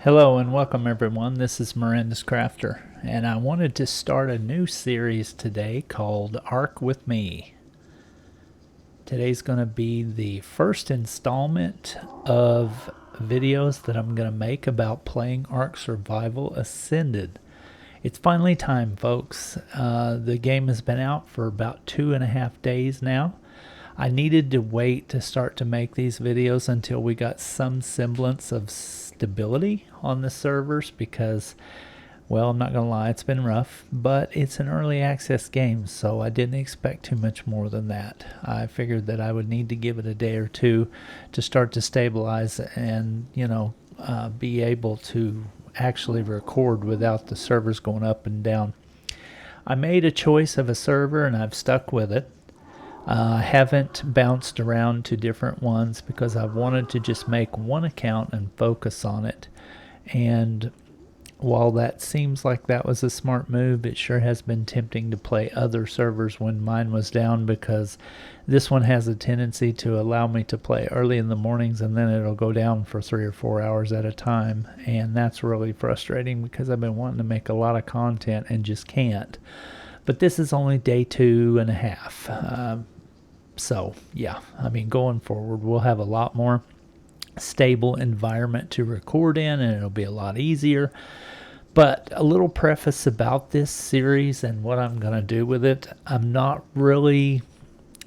Hello and welcome everyone, this is Miranda's Crafter, and I wanted to start a new series today called Ark With Me. Today's going to be the first installment of videos that I'm going to make about playing Ark Survival Ascended. It's finally time, folks. The game has been out for about 2.5 days now. I needed to wait to start to make these videos until we got some semblance of stability on the servers because, well, I'm not gonna lie, it's been rough, but it's an early access game, so I didn't expect too much more than that. I figured that I would need to give it a day or two to start to stabilize and, be able to actually record without the servers going up and down. I made a choice of a server and I've stuck with it. I haven't bounced around to different ones because I wanted to just make one account and focus on it. And while that seems like that was a smart move, it sure has been tempting to play other servers when mine was down, because this one has a tendency to allow me to play early in the mornings and then it'll go down for 3 or 4 hours at a time. And that's really frustrating because I've been wanting to make a lot of content and just can't. But this is only day 2.5. So yeah, I mean, going forward we'll have a lot more stable environment to record in and it'll be a lot easier. But a little preface about this series and what I'm going to do with it. I'm not really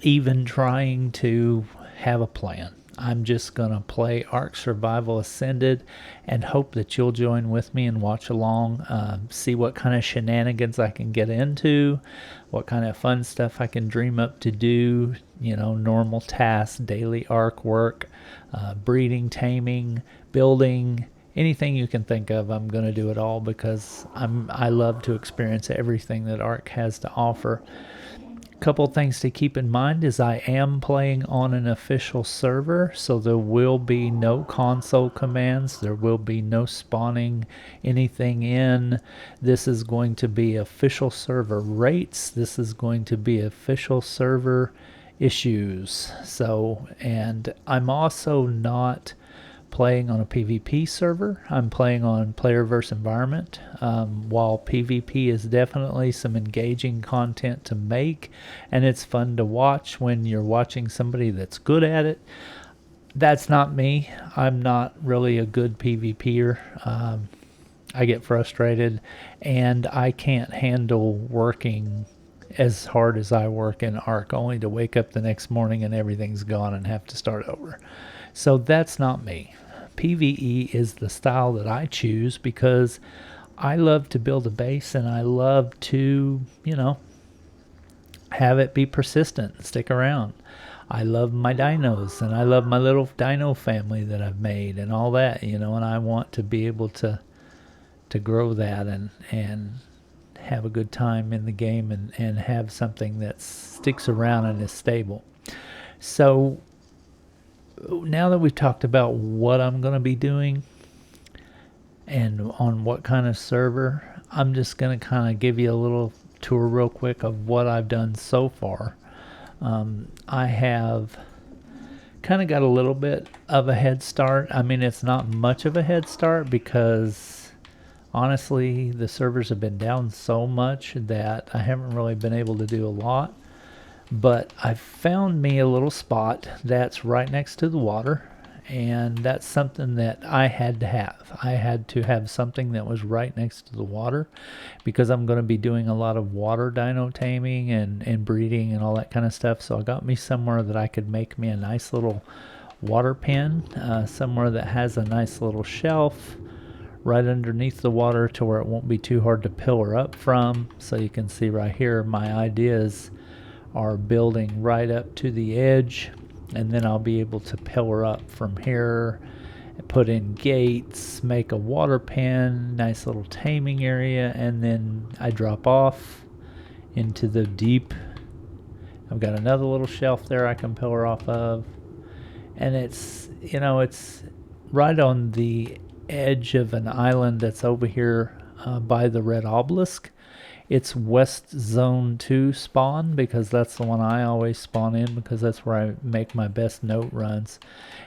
even trying to have a plan. I'm just going to play Ark Survival Ascended and hope that you'll join with me and watch along, see what kind of shenanigans I can get into, what kind of fun stuff I can dream up to do, normal tasks, daily Ark work, breeding, taming, building, anything you can think of. I'm going to do it all because I love to experience everything that Ark has to offer. Couple things to keep in mind is I am playing on an official server, so there will be no console commands, there will be no spawning anything in. This is going to be official server rates, this is going to be official server issues. So, and I'm also not playing on a PvP server. I'm playing on player versus environment. While PvP is definitely some engaging content to make and it's fun to watch when you're watching somebody that's good at it, that's not me. I'm not really a good PvPer. I get frustrated and I can't handle working as hard as I work in Ark, only to wake up the next morning and everything's gone and have to start over. So that's not me. PvE is the style that I choose because I love to build a base and I love to, have it be persistent and stick around. I love my dinos and I love my little dino family that I've made and all that, and I want to be able to grow that and have a good time in the game and have something that sticks around and is stable. So now that we've talked about what I'm going to be doing and on what kind of server, I'm just going to kind of give you a little tour real quick of what I've done so far. I have kind of got a little bit of a head start. I mean, it's not much of a head start because honestly the servers have been down so much that I haven't really been able to do a lot. But I found me a little spot that's right next to the water, and that's something that I had to have. I had to have something that was right next to the water because I'm going to be doing a lot of water dino taming and breeding and all that kind of stuff. So I got me somewhere that I could make me a nice little water pen, somewhere that has a nice little shelf right underneath the water to where it won't be too hard to pillar up from. So you can see right here my ideas are building right up to the edge, and then I'll be able to pillar up from here, put in gates, make a water pen, nice little taming area, and then I drop off into the deep. I've got another little shelf there I can pillar off of, and it's it's right on the edge of an island that's over here by the red obelisk. It's West Zone 2 spawn because that's the one I always spawn in because that's where I make my best note runs.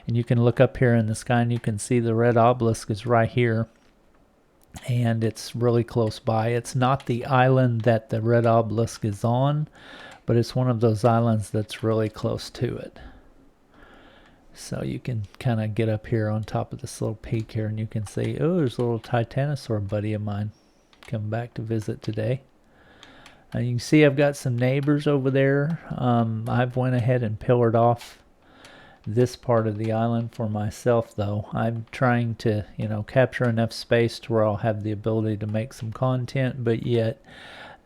And you can look up here in the sky and you can see the red obelisk is right here. and it's really close by. It's not the island that the red obelisk is on, but it's one of those islands that's really close to it. So you can kind of get up here on top of this little peak here, and you can see, oh, there's a little titanosaur buddy of mine coming back to visit today. You can see I've got some neighbors over there. I've went ahead and pillared off this part of the island for myself, though. I'm trying to, capture enough space to where I'll have the ability to make some content, but yet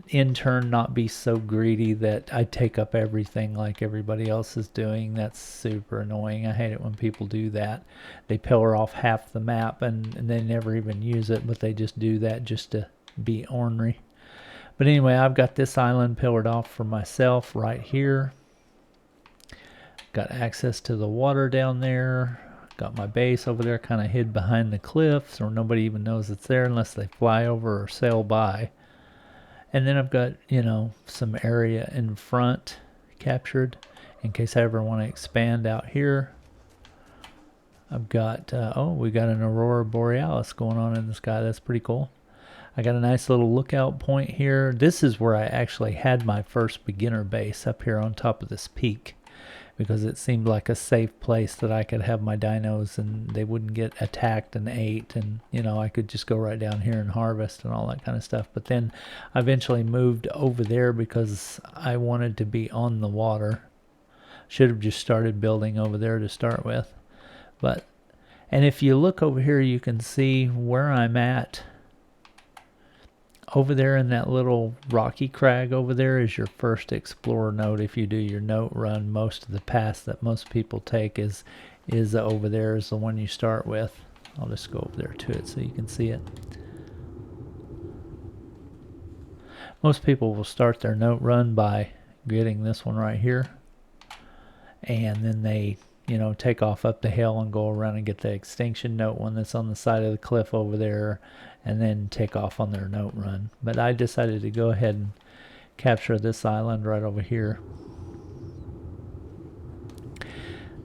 in turn not be so greedy that I take up everything like everybody else is doing. That's super annoying. I hate it when people do that. They pillar off half the map and they never even use it, but they just do that just to be ornery. But anyway, I've got this island pillared off for myself right here. Got access to the water down there. Got my base over there kind of hid behind the cliffs, or nobody even knows it's there unless they fly over or sail by. And then I've got, some area in front captured in case I ever want to expand out here. I've got, we got an aurora borealis going on in the sky. That's pretty cool. I got a nice little lookout point here. This is where I actually had my first beginner base, up here on top of this peak, because it seemed like a safe place that I could have my dinos and they wouldn't get attacked and ate, and I could just go right down here and harvest and all that kind of stuff. But then I eventually moved over there because I wanted to be on the water. Should have just started building over there to start with. And if you look over here, you can see where I'm at. Over there in that little rocky crag over there is your first explorer note. If you do your note run, most of the paths that most people take is over there, is the one you start with. I'll just go over there to it so you can see it. Most people will start their note run by getting this one right here, and then they take off up the hill and go around and get the extinction note one that's on the side of the cliff over there, and then take off on their note run. But I decided to go ahead and capture this island right over here.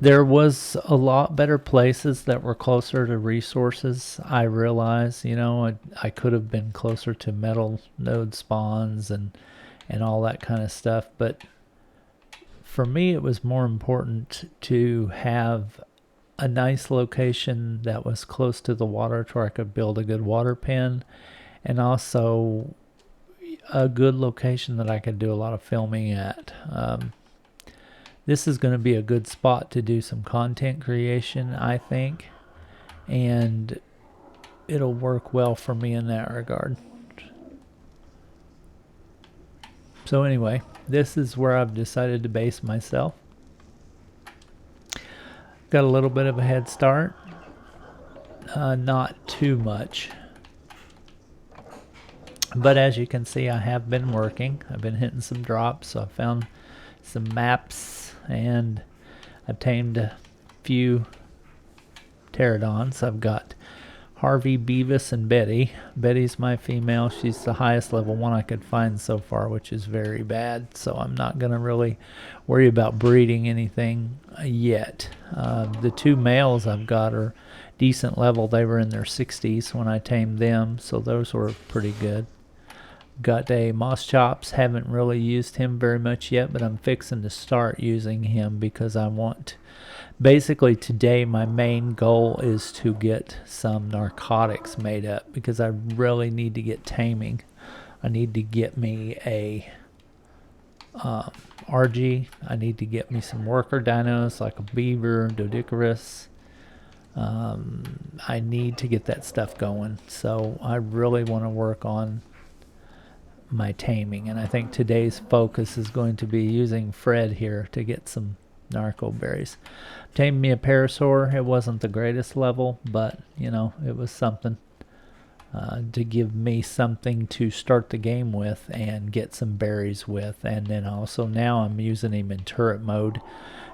There was a lot better places that were closer to resources. I realize, I could have been closer to metal node spawns and all that kind of stuff, but for me it was more important to have a nice location that was close to the water to where I could build a good water pen, and also a good location that I could do a lot of filming at. This is going to be a good spot to do some content creation, I think, and it'll work well for me in that regard. So anyway, this is where I've decided to base myself. Got a little bit of a head start, not too much, but as you can see, I have been working. I've been hitting some drops, so I found some maps, and I've tamed a few pterodons. I've got Harvey, Beavis, and Betty. Betty's my female. She's the highest level one I could find so far, which is very bad, so I'm not going to really worry about breeding anything yet. The two males I've got are decent level. They were in their 60s when I tamed them, so those were pretty good. Got a Moss Chops. Haven't really used him very much yet, but I'm fixing to start using him because I want... Basically today my main goal is to get some narcotics made up, because I really need to get taming. I need to get me a argy. I need to get me some worker dinos like a beaver, Dodicarus. I need to get that stuff going, so I really want to work on my taming, and I think today's focus is going to be using Fred here to get some narco berries. Tamed me a parasaur. It wasn't the greatest level, but it was something to give me something to start the game with and get some berries with. And then also now I'm using him in turret mode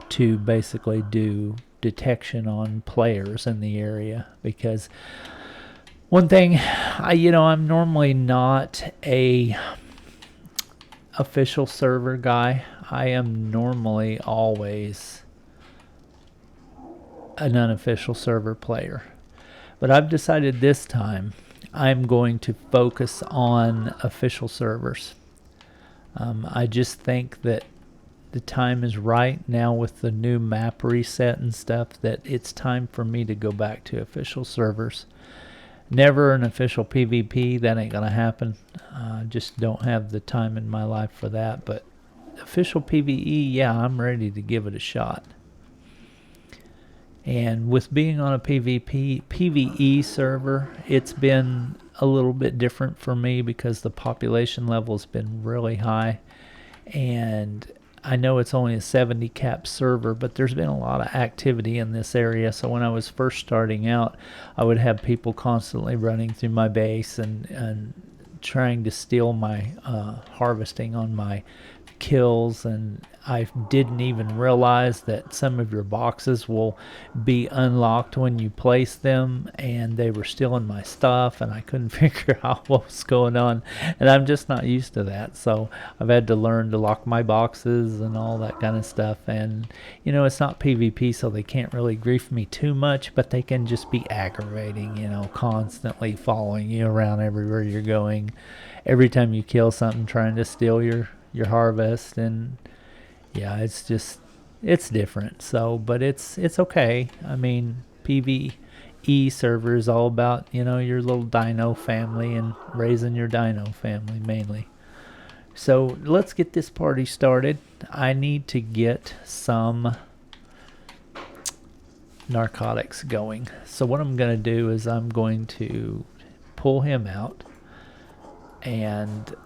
to basically do detection on players in the area, because one thing, I'm normally not a official server guy. I am normally always an unofficial server player, but I've decided this time I'm going to focus on official servers. I just think that the time is right now with the new map reset and stuff that it's time for me to go back to official servers. Never an official PvP, that ain't gonna happen. Just don't have the time in my life for that, but official PvE, yeah, I'm ready to give it a shot. And with being on a PvE server, it's been a little bit different for me because the population level has been really high. And I know it's only a 70 cap server, but there's been a lot of activity in this area. So when I was first starting out, I would have people constantly running through my base and trying to steal my harvesting on my kills, and I didn't even realize that some of your boxes will be unlocked when you place them, and they were stealing my stuff, and I couldn't figure out what was going on, and I'm just not used to that. So I've had to learn to lock my boxes and all that kind of stuff. And you know, it's not PvP, so they can't really grief me too much, but they can just be aggravating, you know, constantly following you around everywhere you're going, every time you kill something, trying to steal your harvest. And yeah, it's different. So, but it's okay. I mean, PvE server is all about, you know, your little dino family and raising your dino family mainly. So let's get this party started. I need to get some narcotics going. So what I'm going to do is I'm going to pull him out. And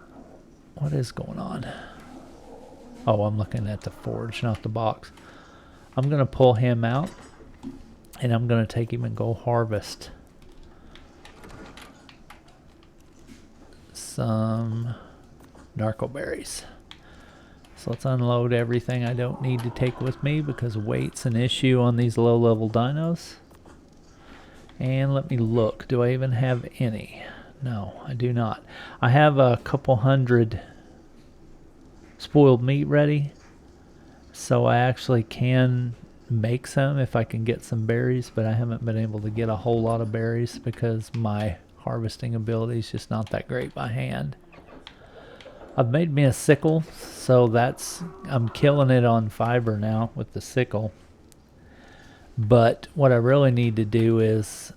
what is going on? Oh, I'm looking at the forge, not the box. I'm going to pull him out, and I'm going to take him and go harvest some narco berries. So let's unload everything I don't need to take with me because weight's an issue on these low-level dinos. And let me look. Do I even have any? No, I do not. I have a couple hundred spoiled meat ready, so I actually can make some if I can get some berries, but I haven't been able to get a whole lot of berries because my harvesting ability is just not that great by hand. I've made me a sickle, so I'm killing it on fiber now with the sickle. But what I really need to do is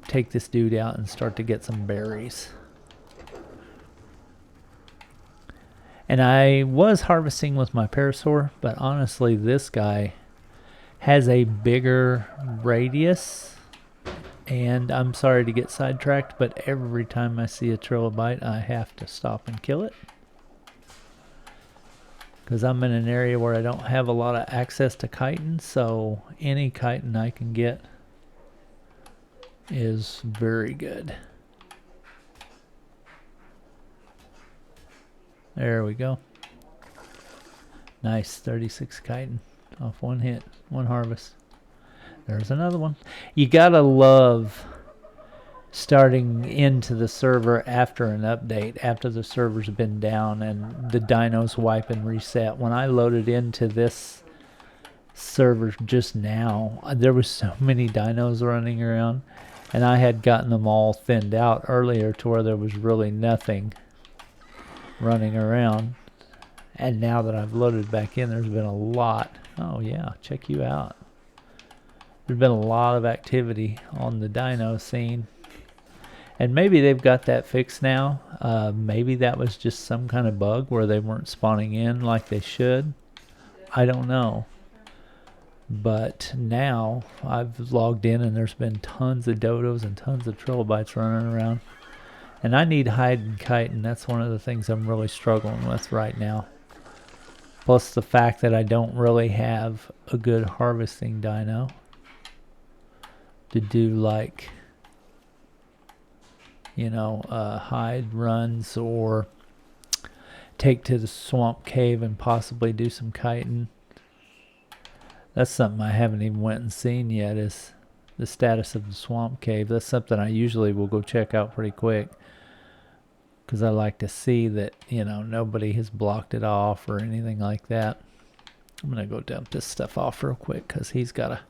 take this dude out and start to get some berries. And I was harvesting with my parasaur, but honestly this guy has a bigger radius, and I'm sorry to get sidetracked, but every time I see a trilobite I have to stop and kill it because I'm in an area where I don't have a lot of access to chitin, so any chitin I can get is very good. There we go. Nice, 36 chitin off one hit, one harvest. There's another one. You gotta love starting into the server after an update, after the server's been down and the dinos wipe and reset. When I loaded into this server just now, there was so many dinos running around, and I had gotten them all thinned out earlier to where there was really nothing running around. And now that I've loaded back in, there's been a lot. Oh yeah, check you out. There's been a lot of activity on the dino scene. And maybe they've got that fixed now. Maybe that was just some kind of bug where they weren't spawning in like they should. I don't know. But now I've logged in and there's been tons of dodos and tons of trilobites running around. And I need hide and chitin. That's one of the things I'm really struggling with right now. Plus the fact that I don't really have a good harvesting dino to do, like, you know, hide runs or take to the swamp cave and possibly do some chitin. That's something I haven't even went and seen yet, is the status of the swamp cave. That's something I usually will go check out pretty quick, because I like to see that, you know, nobody has blocked it off or anything like that. I'm going to go dump this stuff off real quick because he's got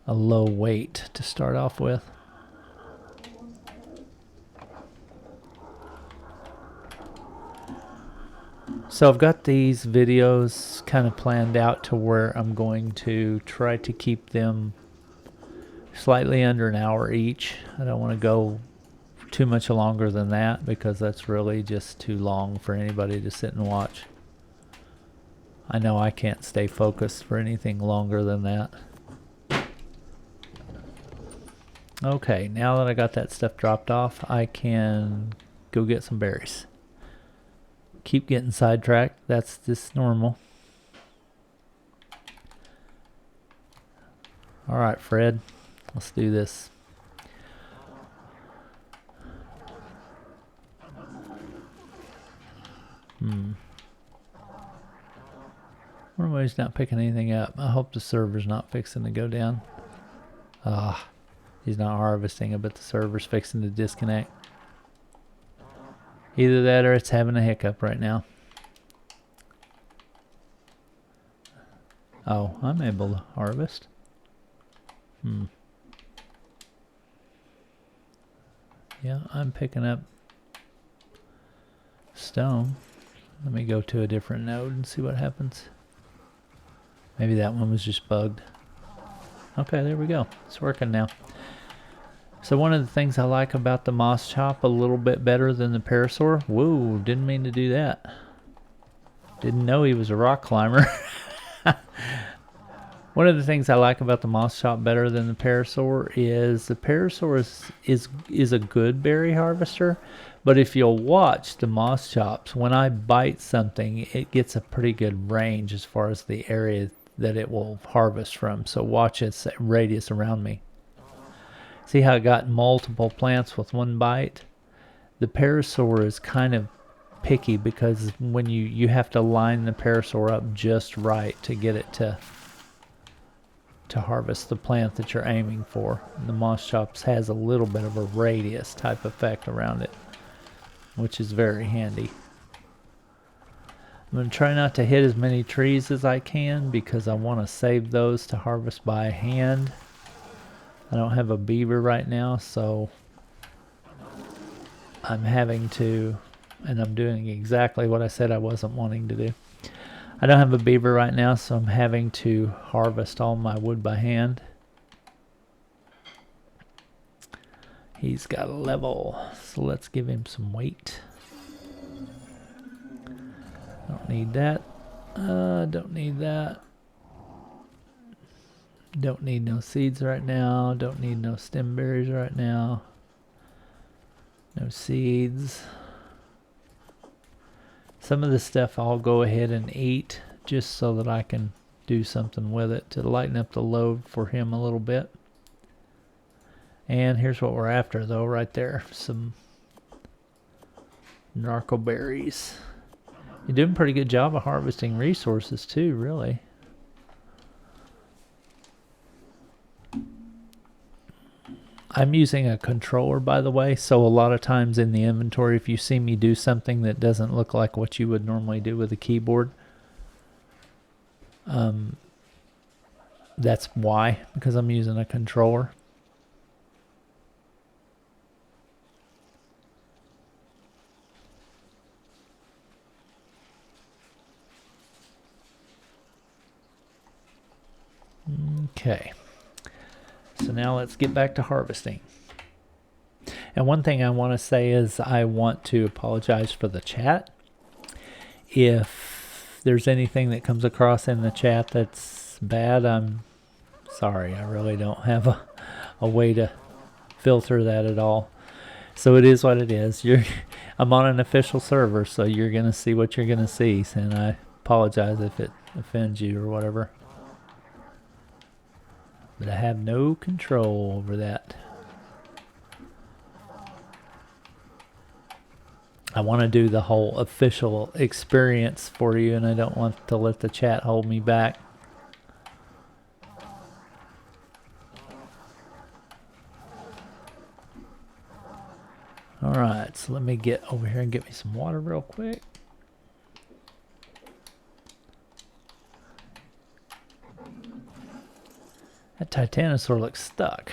a low weight to start off with. So I've got these videos kind of planned out to where I'm going to try to keep them slightly under an hour each. I don't want to go too much longer than that because that's really just too long for anybody to sit and watch. I know I can't stay focused for anything longer than that. Okay, now that I got that stuff dropped off, I can go get some berries. Keep getting sidetracked. That's just normal. Alright, Fred. Let's do this. Wonder why he's not picking anything up. I hope the server's not fixing to go down. He's not harvesting it, but the server's fixing to disconnect. Either that or it's having a hiccup right now. Oh, I'm able to harvest. Yeah, I'm picking up stone. Let me go to a different node and see what happens. Maybe that one was just bugged. Okay, there we go. It's working now. So one of the things I like about the moss chop a little bit better than the parasaur. Whoa, didn't mean to do that. Didn't know he was a rock climber. One of the things I like about the moss chop better than the parasaur is the parasaur is a good berry harvester, but if you'll watch the moss chops, when I bite something, it gets a pretty good range as far as the area that it will harvest from. So watch its radius around me. See how I got multiple plants with one bite? The parasaur is kind of picky because when you have to line the parasaur up just right to get it to harvest the plant that you're aiming for. And the moss chops has a little bit of a radius type effect around it, which is very handy. I'm going to try not to hit as many trees as I can because I want to save those to harvest by hand. I don't have a beaver right now, so I'm having to, and I'm doing exactly what I said I wasn't wanting to do. I don't have a beaver right now, so I'm having to harvest all my wood by hand. He's got a level, so let's give him some weight. Don't need that. Don't need that. Don't need no seeds right now. Don't need no stem berries right now. No seeds. Some of the stuff I'll go ahead and eat just so that I can do something with it to lighten up the load for him a little bit. And here's what we're after though, right there. Some narco berries. You're doing a pretty good job of harvesting resources too, really. I'm using a controller, by the way, so a lot of times in the inventory, if you see me do something that doesn't look like what you would normally do with a keyboard, that's why, because I'm using a controller. Okay. So now let's get back to harvesting. And one thing I want to say is I want to apologize for the chat. If there's anything that comes across in the chat that's bad, I'm sorry. I really don't have a way to filter that at all. So it is what it is. I'm on an official server, so you're going to see what you're going to see. And I apologize if it offends you or whatever. But I have no control over that. I want to do the whole official experience for you, and I don't want to let the chat hold me back. Alright, so let me get over here and get me some water real quick. That Titanosaur looks stuck.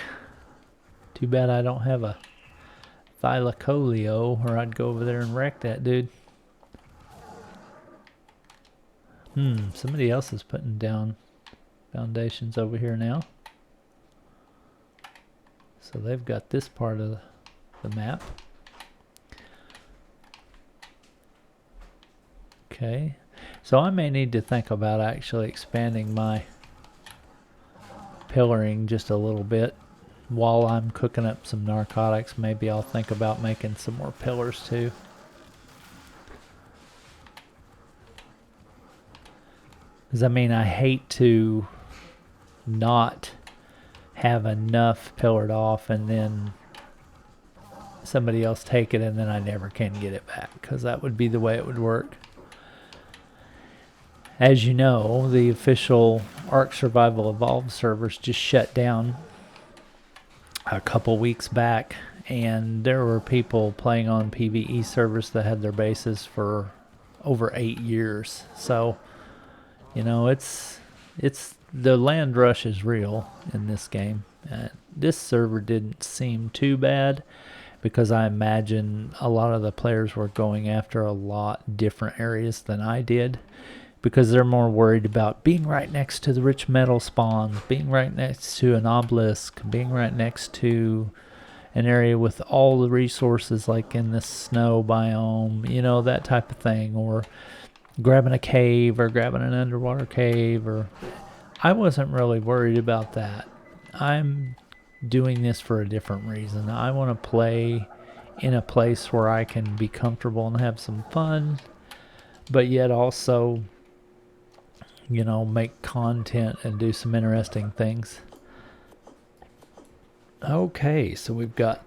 Too bad I don't have a Thylacoleo, or I'd go over there and wreck that dude. Somebody else is putting down foundations over here now. So they've got this part of the map. Okay, so I may need to think about actually expanding my pillaring just a little bit. While I'm cooking up some narcotics, maybe I'll think about making some more pillars too. Because I mean, I hate to not have enough pillared off and then somebody else take it and then I never can get it back, because that would be the way it would work. As you know, the official Ark Survival Evolved servers just shut down a couple weeks back, and there were people playing on PvE servers that had their bases for over 8 years. So, you know, it's the land rush is real in this game. This server didn't seem too bad because I imagine a lot of the players were going after a lot different areas than I did, because they're more worried about being right next to the rich metal spawns, being right next to an obelisk, being right next to an area with all the resources like in the snow biome, you know, that type of thing, or grabbing a cave or grabbing an underwater cave. Or I wasn't really worried about that. I'm doing this for a different reason. I want to play in a place where I can be comfortable and have some fun, but yet also, you know, make content and do some interesting things. Okay, so we've got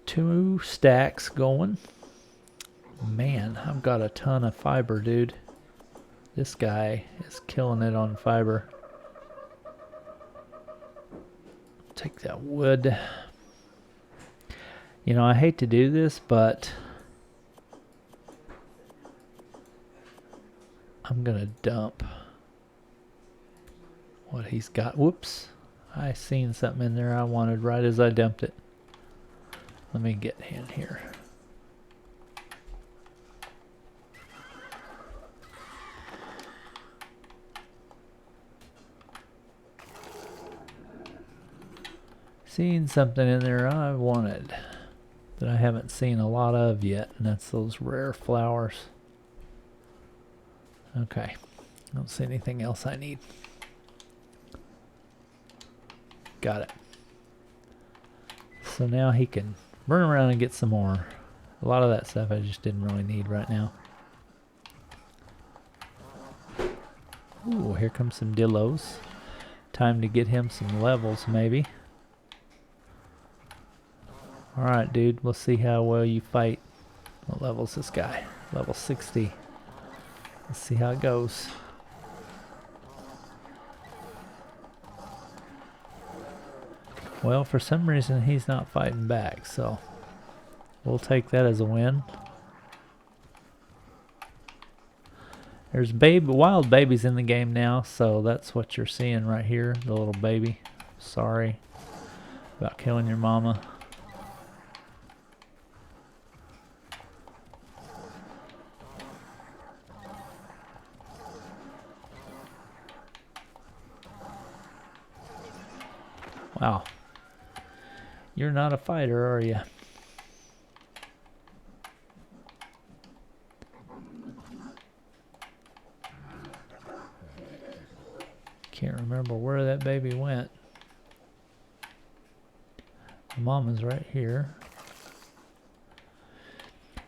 2 stacks going. Man, I've got a ton of fiber, dude. This guy is killing it on fiber. Take that wood. You know, I hate to do this, but I'm gonna dump what he's got. Whoops, I seen something in there I wanted right as I dumped it. Let me get in here. Seen something in there I wanted that I haven't seen a lot of yet, and that's those rare flowers. Okay, I don't see anything else I need. Got it. So now he can run around and get some more. A lot of that stuff I just didn't really need right now. Ooh, here comes some dillos. Time to get him some levels, maybe. Alright, dude, we'll see how well you fight. What level's this guy? Level 60. Let's see how it goes. Well, for some reason he's not fighting back, so we'll take that as a win. There's wild babies in the game now, so that's what you're seeing right here, the little baby. Sorry about killing your mama. Wow. You're not a fighter, are you? Can't remember where that baby went. Mama's right here.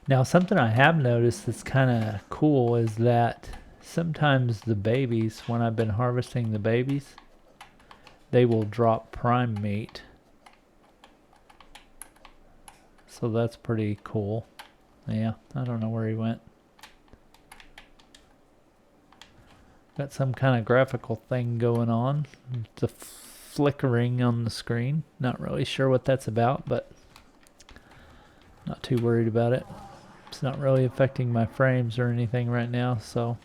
Now, something I have noticed that's kind of cool is that sometimes the babies, when I've been harvesting the babies, they will drop prime meat. So that's pretty cool. Yeah, I don't know where he went. Got some kind of graphical thing going on. The flickering on the screen. Not really sure what that's about, but not too worried about it. It's not really affecting my frames or anything right now, so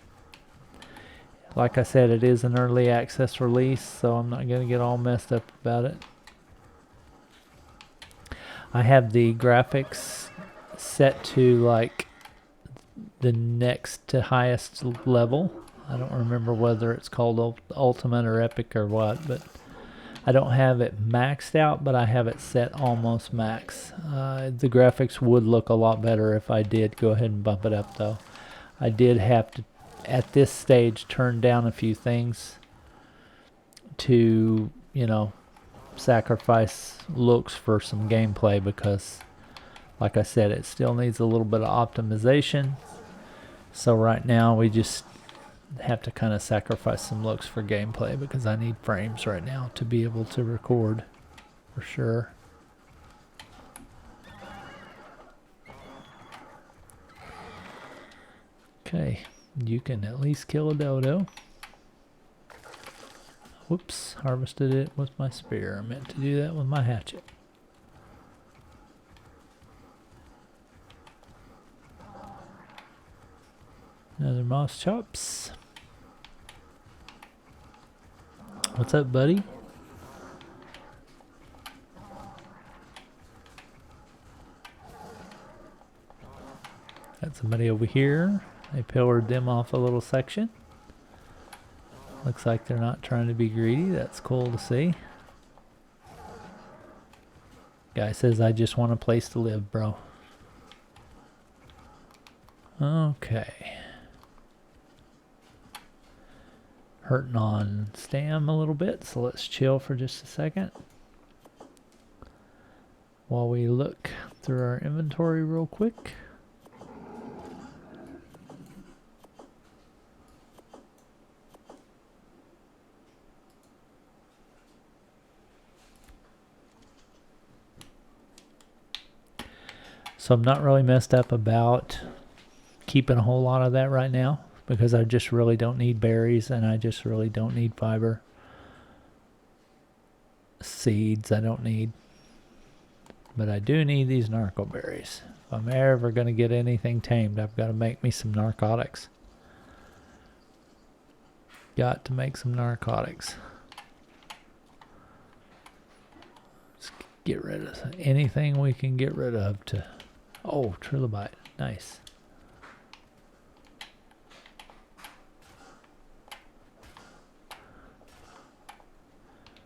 like I said, it is an early access release, so I'm not going to get all messed up about it. I have the graphics set to like the next to highest level. I don't remember whether it's called Ultimate or Epic or what, but I don't have it maxed out, but I have it set almost max. The graphics would look a lot better if I did go ahead and bump it up, though. I did have to, at this stage, turn down a few things to, you know, sacrifice looks for some gameplay because, like I said, it still needs a little bit of optimization. So right now we just have to kind of sacrifice some looks for gameplay because I need frames right now to be able to record for sure. Okay, you can at least kill a dodo. Whoops, harvested it with my spear. I meant to do that with my hatchet. Another moss chops. What's up, buddy? Got somebody over here. I pillared them off a little section. Looks like they're not trying to be greedy. That's cool to see. Guy says, I just want a place to live, bro. Okay. Hurting on stam a little bit, so let's chill for just a second while we look through our inventory real quick. So I'm not really messed up about keeping a whole lot of that right now because I just really don't need berries and I just really don't need fiber. Seeds I don't need. But I do need these narco berries. If I'm ever going to get anything tamed, I've got to make me some narcotics. Got to make some narcotics. Let's get rid of anything we can get rid of to... Oh, trilobite. Nice.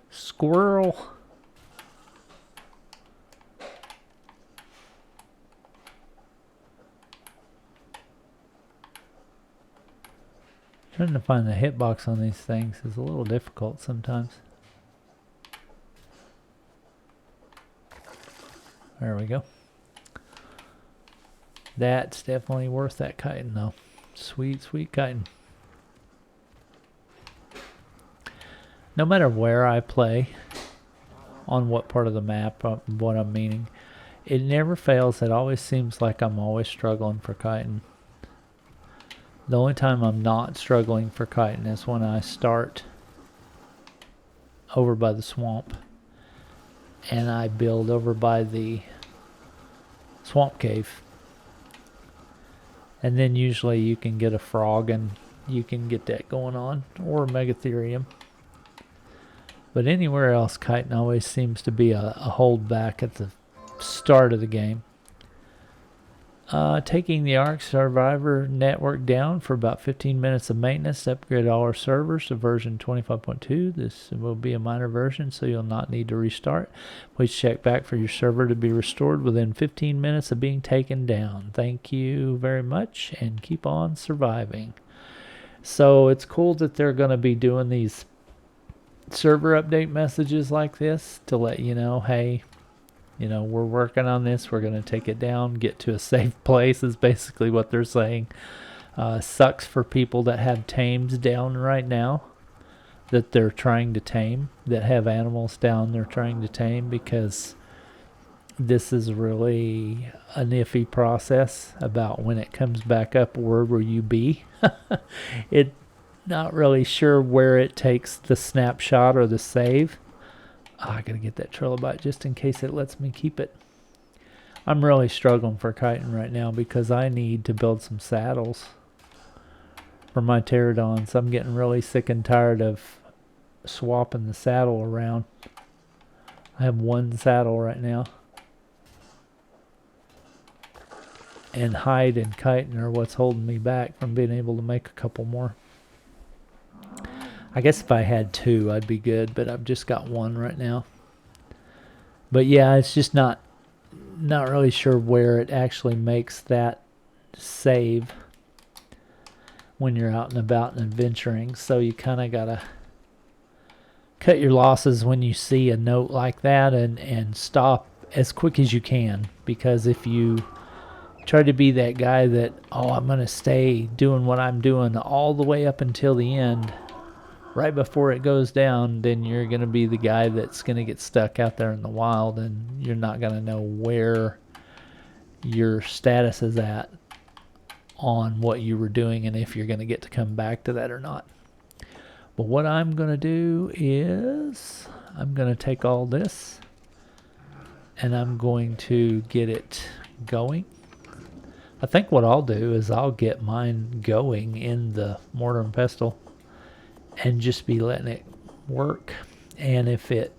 Squirrel. Trying to find the hitbox on these things is a little difficult sometimes. There we go. That's definitely worth that chitin though. Sweet, sweet chitin. No matter where I play, on what part of the map, what I'm meaning, it never fails. It always seems like I'm always struggling for chitin. The only time I'm not struggling for chitin is when I start over by the swamp and I build over by the swamp cave. And then usually you can get a frog and you can get that going on, or megatherium. But anywhere else, chitin always seems to be a holdback at the start of the game. Taking the Ark Survivor network down for about 15 minutes of maintenance to upgrade all our servers to version 25.2. This will be a minor version, so you'll not need to restart. Please check back for your server to be restored within 15 minutes of being taken down. Thank you very much, and keep on surviving. So it's cool that they're going to be doing these server update messages like this to let you know, hey, you know, we're working on this. We're going to take it down, get to a safe place is basically what they're saying. Sucks for people that have tames down right now that they're trying to tame, that have animals down they're trying to tame, because this is really an iffy process about when it comes back up, where will you be? It not really sure where it takes the snapshot or the save. Oh, I gotta get that trilobite just in case it lets me keep it. I'm really struggling for chitin right now because I need to build some saddles for my pterodons. I'm getting really sick and tired of swapping the saddle around. I have one saddle right now. And hide and chitin are what's holding me back from being able to make a couple more. I guess if I had 2, I'd be good, but I've just got 1 right now. But yeah, it's just not really sure where it actually makes that save when you're out and about and adventuring. So you kind of gotta cut your losses when you see a note like that and stop as quick as you can, because if you try to be that guy that, oh, I'm gonna stay doing what I'm doing all the way up until the end, right before it goes down, then you're gonna be the guy that's gonna get stuck out there in the wild, and you're not gonna know where your status is at on what you were doing and if you're gonna get to come back to that or not. But what I'm gonna do is I'm gonna take all this and I'm going to get it going. I think what I'll do is I'll get mine going in the mortar and pestle and just be letting it work. And if it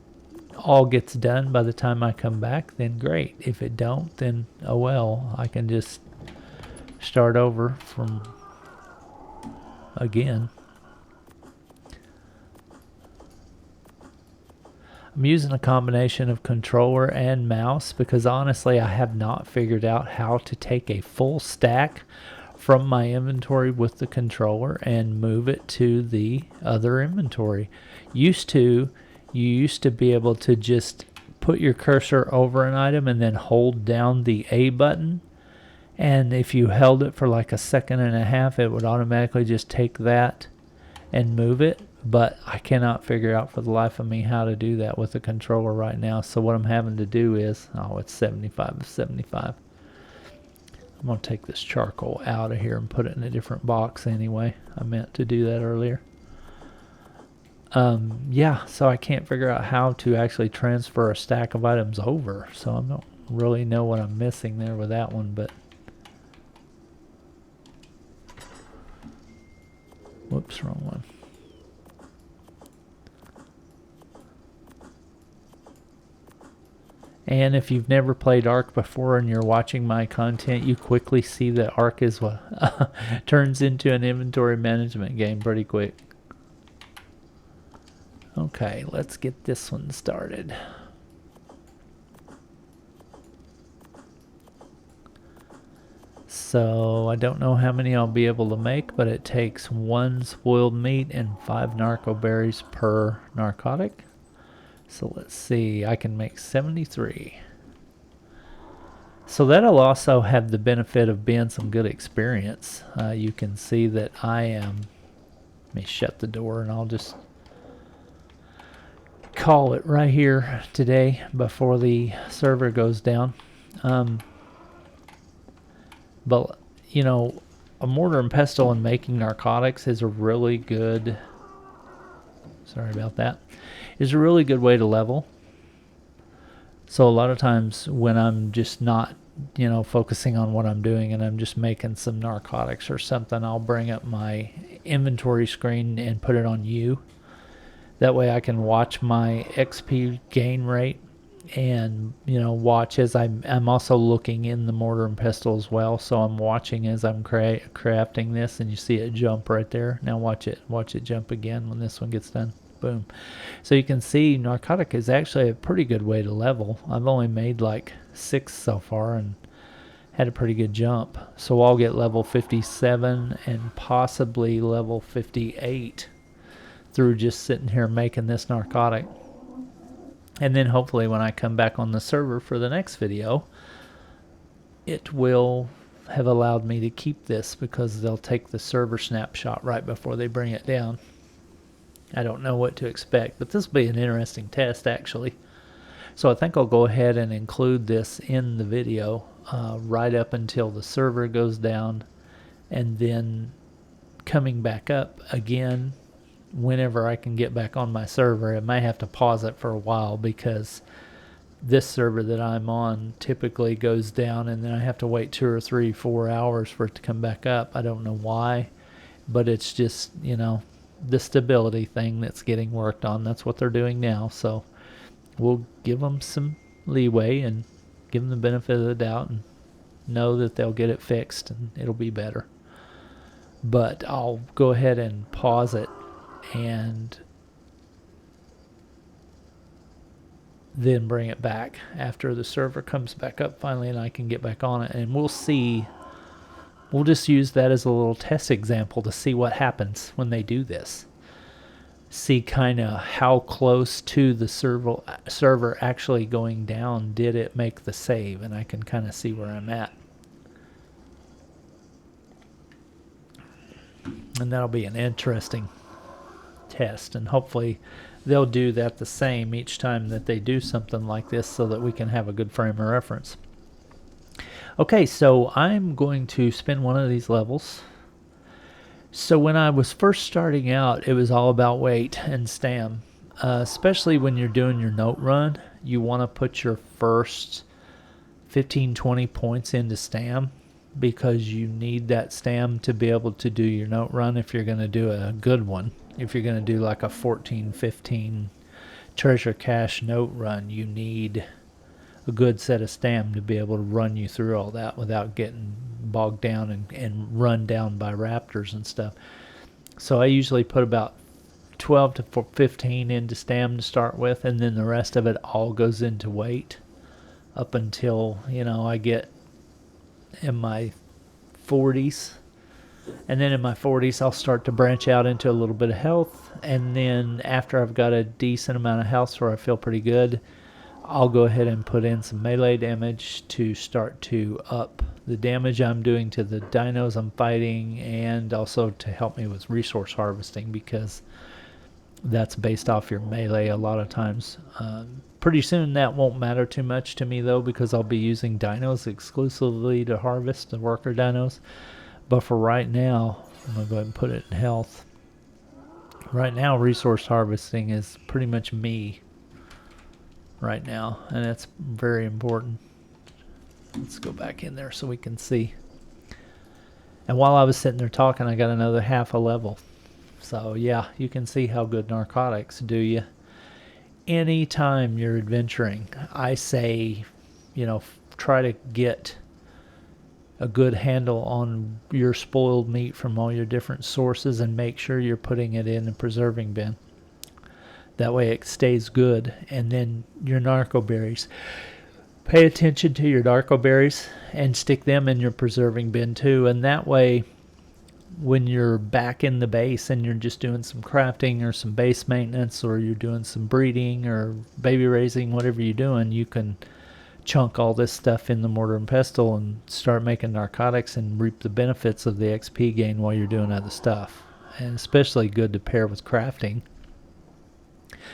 all gets done by the time I come back, then great. If it don't, then oh well, I can just start over from again. I'm using a combination of controller and mouse because honestly I have not figured out how to take a full stack from my inventory with the controller and move it to the other inventory. You used to be able to just put your cursor over an item and then hold down the A button, and if you held it for like a second and a half, it would automatically just take that and move it. But I cannot figure out for the life of me how to do that with the controller right now. So what I'm having to do is, oh, it's 75 of 75. I'm going to take this charcoal out of here and put it in a different box anyway. I meant to do that earlier. Yeah, so I can't figure out how to actually transfer a stack of items over. So I don't really know what I'm missing there with that one, but whoops, wrong one. And if you've never played Ark before and you're watching my content, you quickly see that Ark is what turns into an inventory management game pretty quick. Okay, let's get this one started. So I don't know how many I'll be able to make, but it takes 1 spoiled meat and 5 narco berries per narcotic. So let's see, I can make 73. So that'll also have the benefit of being some good experience. You can see that I am, let me shut the door and I'll just call it right here today before the server goes down. But, you know, a mortar and pestle and making narcotics is a really good, sorry about that, is a really good way to level. So a lot of times when I'm just not, you know, focusing on what I'm doing and I'm just making some narcotics or something, I'll bring up my inventory screen and put it on U. That way I can watch my XP gain rate and, you know, watch as I'm also looking in the mortar and pestle as well. So I'm watching as I'm crafting this, and you see it jump right there. Now watch it jump again when this one gets done. Boom. So you can see narcotic is actually a pretty good way to level. I've only made like 6 so far and had a pretty good jump. So I'll get level 57 and possibly level 58 through just sitting here making this narcotic. And then hopefully when I come back on the server for the next video, it will have allowed me to keep this because they'll take the server snapshot right before they bring it down. I don't know what to expect, but this will be an interesting test actually. So I think I'll go ahead and include this in the video right up until the server goes down, and then coming back up again whenever I can get back on my server. I may have to pause it for a while because this server that I'm on typically goes down and then I have to wait 2 or 3, 4 hours for it to come back up. I don't know why, but it's just, you know, the stability thing that's getting worked on. That's what they're doing now. So we'll give them some leeway and give them the benefit of the doubt and know that they'll get it fixed and it'll be better. But I'll go ahead and pause it and then bring it back after the server comes back up finally and I can get back on it, and we'll see. We'll just use that as a little test example to see what happens when they do this. See kind of how close to the server actually going down did it make the save, and I can kind of see where I'm at. And that'll be an interesting test, and hopefully they'll do that the same each time that they do something like this so that we can have a good frame of reference. Okay, so I'm going to spin one of these levels. So when I was first starting out, it was all about weight and stam. Especially when you're doing your note run, you want to put your first 15-20 points into stam, because you need that stam to be able to do your note run if you're going to do a good one. If you're going to do like a 14-15 treasure cache note run, you need a good set of stam to be able to run you through all that without getting bogged down and run down by raptors and stuff. So I usually put about 12 to 15 into stam to start with, and then the rest of it all goes into weight up until, you know, I get in my 40s. And then in my 40s I'll start to branch out into a little bit of health, and then after I've got a decent amount of health where I feel pretty good, I'll go ahead and put in some melee damage to start to up the damage I'm doing to the dinos I'm fighting, and also to help me with resource harvesting, because that's based off your melee a lot of times. Pretty soon that won't matter too much to me though, because I'll be using dinos exclusively to harvest the worker dinos. But for right now, I'm going to go ahead and put it in health. Right now, resource harvesting is pretty much me right now, and that's very important. Let's go back in there so we can see. And while I was sitting there talking, I got another half a level. So yeah, you can see how good narcotics do you. Anytime you're adventuring, I say, you know, try to get a good handle on your spoiled meat from all your different sources, and make sure you're putting it in a preserving bin. That way it stays good. And then your narco berries. Pay attention to your narco berries and stick them in your preserving bin too. And that way, when you're back in the base and you're just doing some crafting or some base maintenance, or you're doing some breeding or baby raising, whatever you're doing, you can chunk all this stuff in the mortar and pestle and start making narcotics and reap the benefits of the XP gain while you're doing other stuff. And especially good to pair with crafting,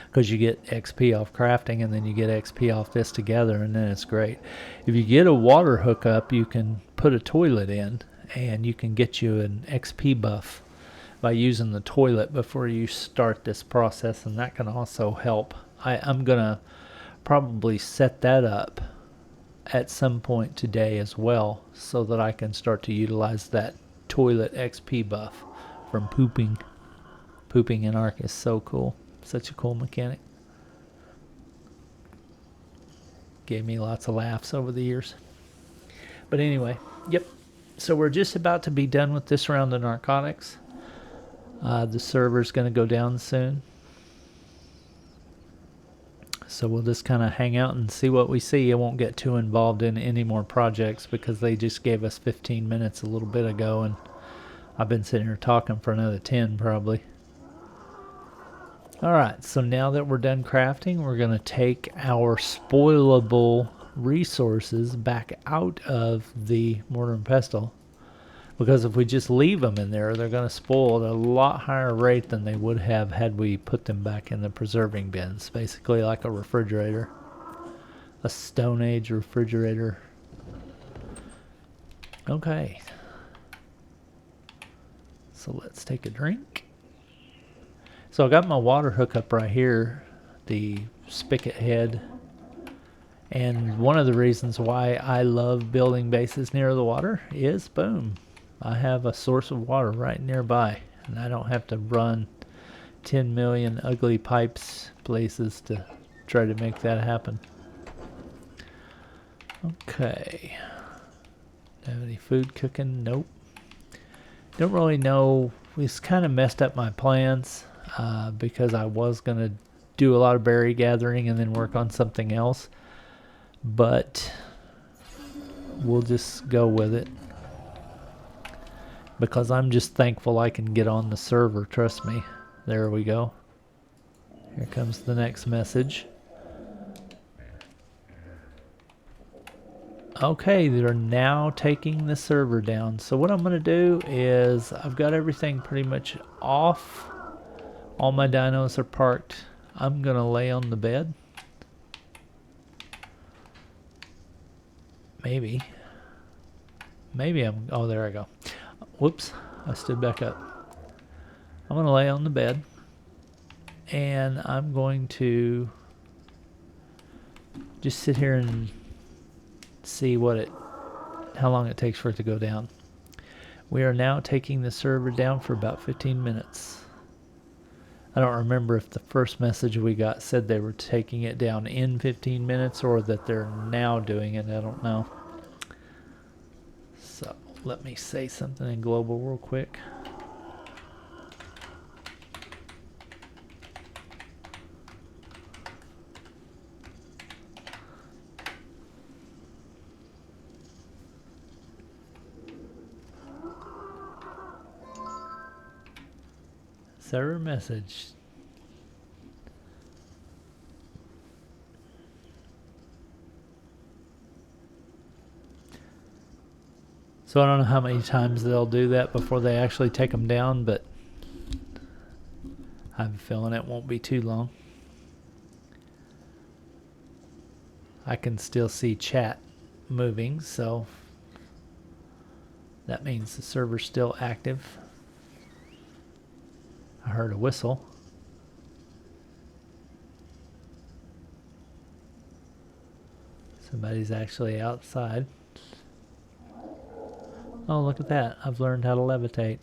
because you get XP off crafting, and then you get XP off this together, and then it's great. If you get a water hookup, you can put a toilet in, and you can get you an XP buff by using the toilet before you start this process, and that can also help. I'm going to probably set that up at some point today as well, so that I can start to utilize that toilet XP buff from pooping. Pooping in Ark is so cool. Such a cool mechanic. Gave me lots of laughs over the years. But anyway, yep. So we're just about to be done with this round of narcotics. The server's going to go down soon. So we'll just kind of hang out and see what we see. I won't get too involved in any more projects, because they just gave us 15 minutes a little bit ago, and I've been sitting here talking for another 10 probably. Alright, so now that we're done crafting, we're going to take our spoilable resources back out of the mortar and pestle, because if we just leave them in there, they're going to spoil at a lot higher rate than they would have had we put them back in the preserving bins. Basically like a refrigerator, a Stone Age refrigerator. Okay, so let's take a drink. So I got my water hookup right here, the spigot head, and one of the reasons why I love building bases near the water is, boom, I have a source of water right nearby, and I don't have to run 10 million ugly pipes places to try to make that happen. Okay, have any food cooking? Nope. Don't really know. It's kind of messed up my plans. because I was going to do a lot of berry gathering and then work on something else. But we'll just go with it. Because I'm just thankful I can get on the server, trust me. There we go. Here comes the next message. Okay, they're now taking the server down. So what I'm going to do is, I've got everything pretty much off. All my dinos are parked. I'm going to lay on the bed. Maybe I'm, oh, there I go. Whoops, I stood back up. I'm going to lay on the bed. And I'm going to just sit here and see how long it takes for it to go down. We are now taking the server down for about 15 minutes. I don't remember if the first message we got said they were taking it down in 15 minutes or that they're now doing it. I don't know. So let me say something in global real quick. Server message. So I don't know how many times they'll do that before they actually take them down, but I have a feeling it won't be too long. I can still see chat moving, so that means the server's still active. I heard a whistle. Somebody's actually outside. Oh, look at that. I've learned how to levitate.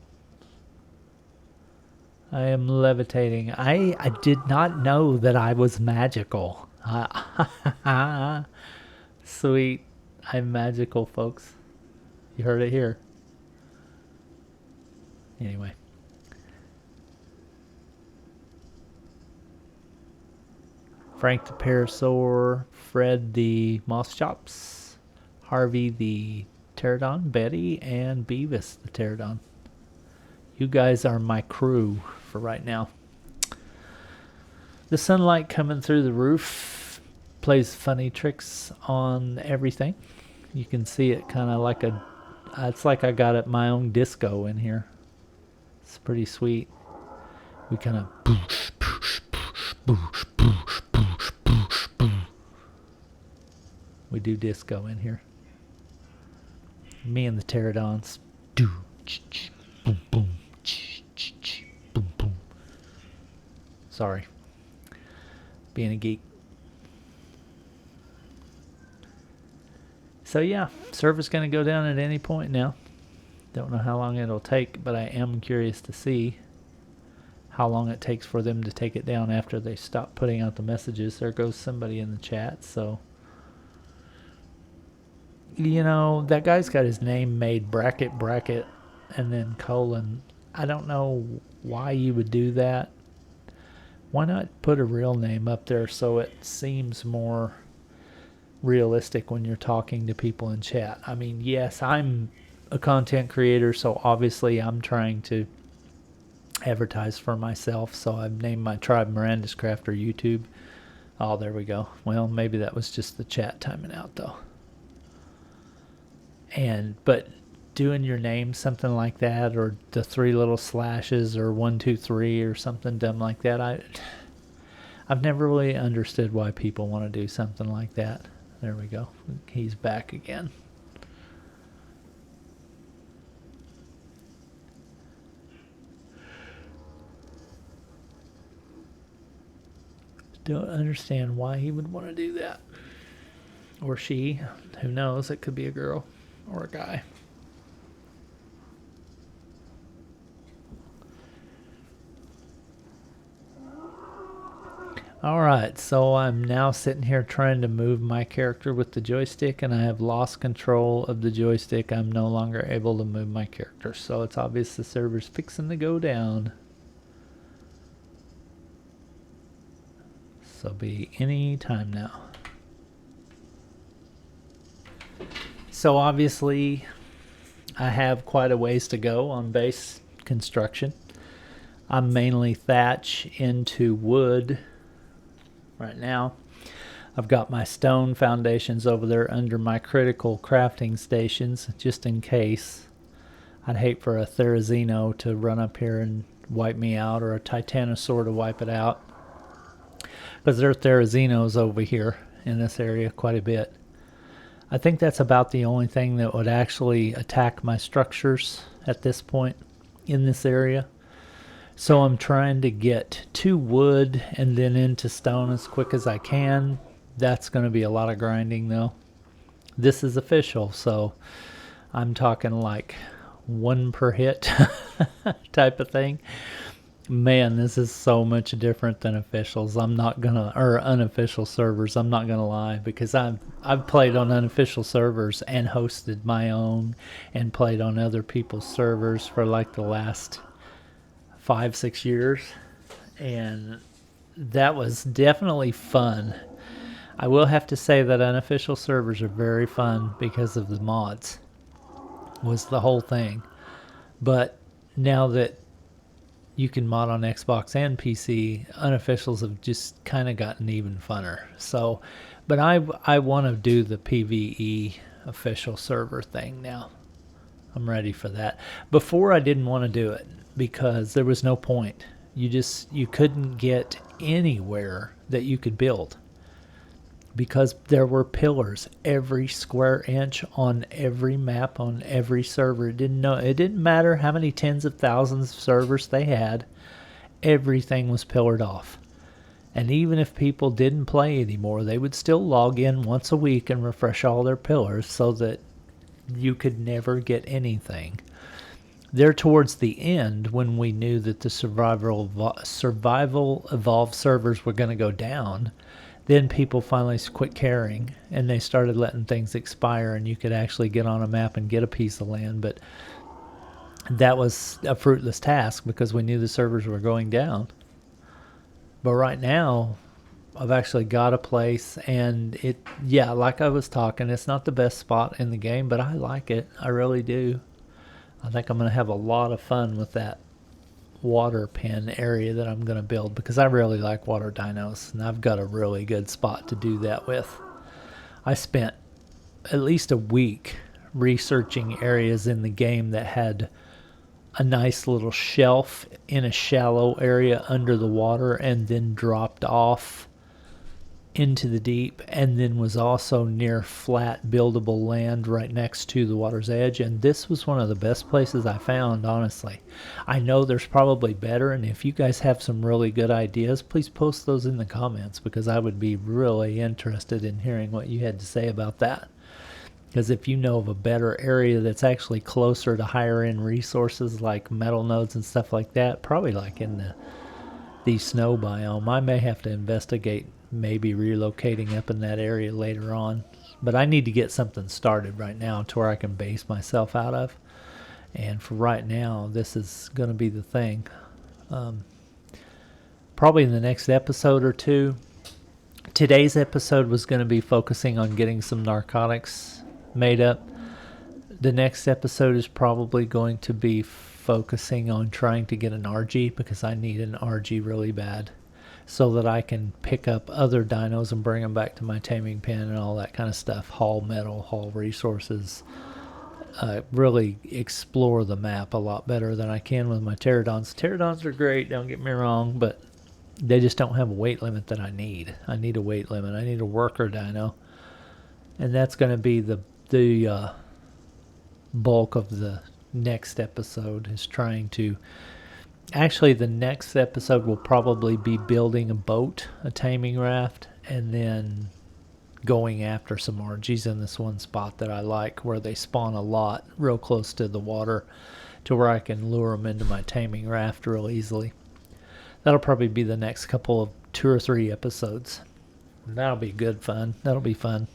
I am levitating. I did not know that I was magical. Sweet. I'm magical, folks. You heard it here. Anyway. Frank the Parasaur, Fred the Moss Chops, Harvey the Pterodon, Betty, and Beavis the Pterodon. You guys are my crew for right now. The sunlight coming through the roof plays funny tricks on everything. You can see it kind of like it's like I got my own disco in here. It's pretty sweet. We kind of we do disco in here. Me and the pterodons. Boom, boom, boom, boom. Sorry. Being a geek. So yeah, server's going to go down at any point now. Don't know how long it'll take, but I am curious to see how long it takes for them to take it down after they stop putting out the messages. There goes somebody in the chat, so... You know, that guy's got his name made bracket, and then colon. I don't know why you would do that. Why not put a real name up there so it seems more realistic when you're talking to people in chat? I mean, yes, I'm a content creator, so obviously I'm trying to advertise for myself, so I've named my tribe Miranda's Crafter YouTube. Oh, there we go. Well, maybe that was just the chat timing out, though. But doing your name something like that, or the 3 little slashes, or 1 2 3 or something dumb like that, I've never really understood why people want to do something like that. There we go. He's back again. Don't understand why he would want to do that. Or she. Who knows? It could be a girl or a guy. Alright, so I'm now sitting here trying to move my character with the joystick, and I have lost control of the joystick. I'm no longer able to move my character, so it's obvious the server's fixing to go down. So it'll be any time now. So obviously I have quite a ways to go on base construction. I'm mainly thatch into wood right now. I've got my stone foundations over there under my critical crafting stations, just in case. I'd hate for a Therizino to run up here and wipe me out, or a Titanosaur to wipe it out, because there are Therizinos over here in this area quite a bit. I think that's about the only thing that would actually attack my structures at this point in this area. So I'm trying to get to wood and then into stone as quick as I can. That's going to be a lot of grinding though. This is official, so I'm talking like 1 per hit type of thing. Man, this is so much different than officials. I'm not gonna, or unofficial servers. I'm not gonna lie, because I've played on unofficial servers and hosted my own and played on other people's servers for like the last 5-6 years, and that was definitely fun. I will have to say that unofficial servers are very fun because of the mods, was the whole thing. But now that you can mod on Xbox and PC, unofficials have just kind of gotten even funner. So, but I want to do the PvE official server thing now. I'm ready for that. Before I didn't want to do it because there was no point. You couldn't get anywhere that you could build, because there were pillars every square inch on every map on every server. It didn't matter how many tens of thousands of servers they had. Everything was pillared off. And even if people didn't play anymore, they would still log in once a week and refresh all their pillars so that you could never get anything. There towards the end, when we knew that the survival evolved servers were going to go down, then people finally quit caring and they started letting things expire, and you could actually get on a map and get a piece of land. But that was a fruitless task because we knew the servers were going down. But right now, I've actually got a place, and like I was talking, it's not the best spot in the game, but I like it. I really do. I think I'm going to have a lot of fun with that water pen area that I'm going to build, because I really like water dinos, and I've got a really good spot to do that with. I spent at least a week researching areas in the game that had a nice little shelf in a shallow area under the water and then dropped off into the deep, and then was also near flat buildable land right next to the water's edge. And this was one of the best places I found, honestly. I know there's probably better, and if you guys have some really good ideas, please post those in the comments, because I would be really interested in hearing what you had to say about that. Because if you know of a better area that's actually closer to higher end resources like metal nodes and stuff like that, probably like in the snow biome, I may have to investigate maybe relocating up in that area later on. But I need to get something started right now to where I can base myself out of. And for right now, this is going to be the thing. Probably in the next episode or two. Today's episode was going to be focusing on getting some narcotics made up. The next episode is probably going to be focusing on trying to get an argy, because I need an argy really bad, so that I can pick up other dinos and bring them back to my taming pen and all that kind of stuff. Haul metal, haul resources. Really explore the map a lot better than I can with my pterodons. Pterodons are great, don't get me wrong, but they just don't have a weight limit that I need. I need a weight limit. I need a worker dino. And that's going to be the bulk of the next episode, is trying to... Actually, the next episode will probably be building a boat, a taming raft, and then going after some argies in this one spot that I like, where they spawn a lot real close to the water, to where I can lure them into my taming raft real easily. That'll probably be the next couple of 2 or 3 episodes. That'll be good fun. That'll be fun.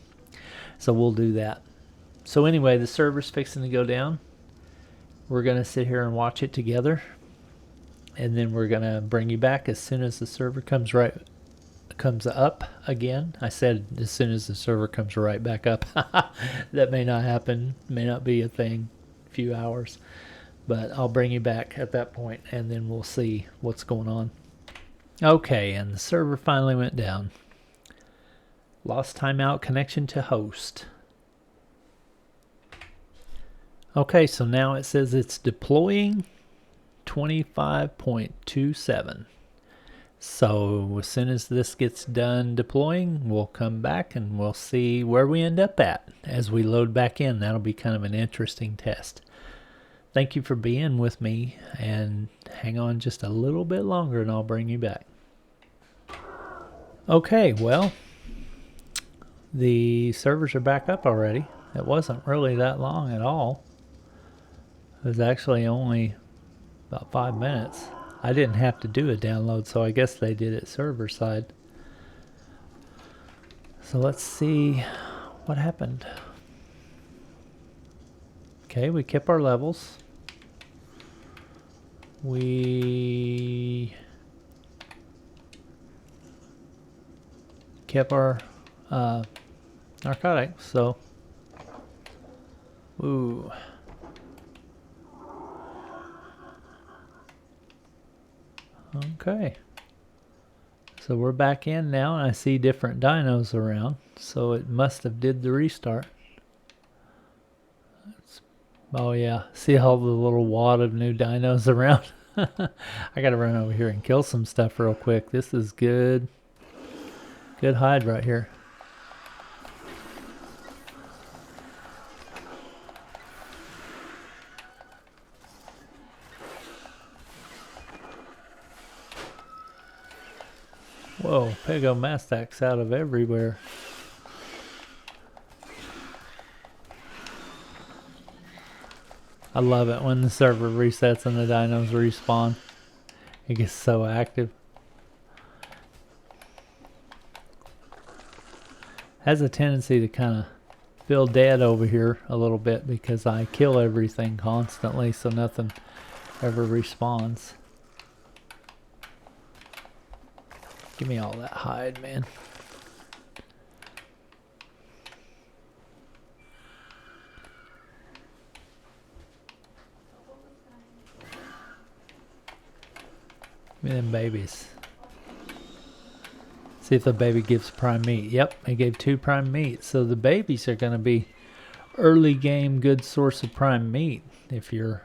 So we'll do that. So anyway, the server's fixing to go down. We're going to sit here and watch it together. And then we're going to bring you back as soon as the server comes comes up again. I said as soon as the server comes right back up. That may not happen, may not be a thing, a few hours. But I'll bring you back at that point, and then we'll see what's going on. Okay, and the server finally went down. Lost timeout connection to host. Okay, so now it says it's deploying 25.27. So as soon as this gets done deploying, we'll come back and we'll see where we end up at as we load back in. That'll be kind of an interesting test. Thank you for being with me, and hang on just a little bit longer and I'll bring you back. Okay, well, the servers are back up already. It wasn't really that long at all. It was actually only about 5 minutes. I didn't have to do a download, so I guess they did it server side. So let's see what happened. Okay, we kept our levels. We kept our narcotics, so ooh. Okay, so we're back in now, and I see different dinos around, so it must have did the restart. Oh yeah, see all the little wad of new dinos around. I gotta run over here and kill some stuff real quick. This is good hide right here. Whoa, Pegomastac's out of everywhere. I love it when the server resets and the dinos respawn. It gets so active. Has a tendency to kind of feel dead over here a little bit because I kill everything constantly, so nothing ever respawns. Give me all that hide, man. Give me them babies. See if the baby gives prime meat. Yep, it gave 2 prime meat. So the babies are going to be early game good source of prime meat if you're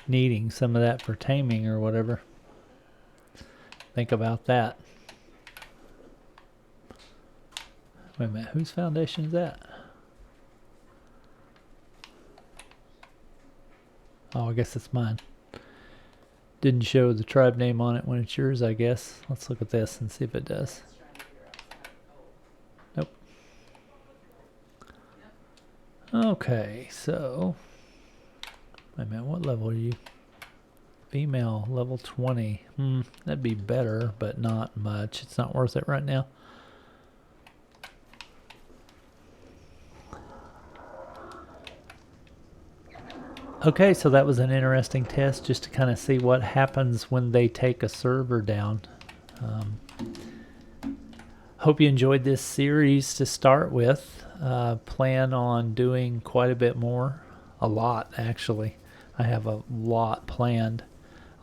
needing some of that for taming or whatever. Think about that. Wait a minute, whose foundation is that? Oh, I guess it's mine. Didn't show the tribe name on it when it's yours, I guess. Let's look at this and see if it does. Nope. Okay, so wait a minute, what level are you? Female, level 20. That'd be better, but not much. It's not worth it right now. Okay, so that was an interesting test just to kind of see what happens when they take a server down. Hope you enjoyed this series to start with. Plan on doing quite a bit more. A lot, actually. I have a lot planned.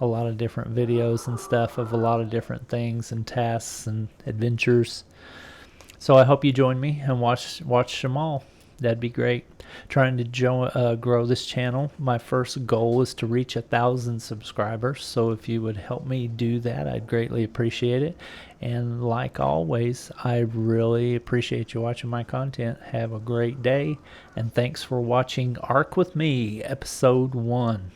A lot of different videos and stuff of a lot of different things and tasks and adventures. So I hope you join me and watch them all. That'd be great. Trying to grow this channel. My first goal is to reach 1,000 subscribers. So if you would help me do that, I'd greatly appreciate it. And like always, I really appreciate you watching my content. Have a great day. And thanks for watching Ark With Me, Episode 1.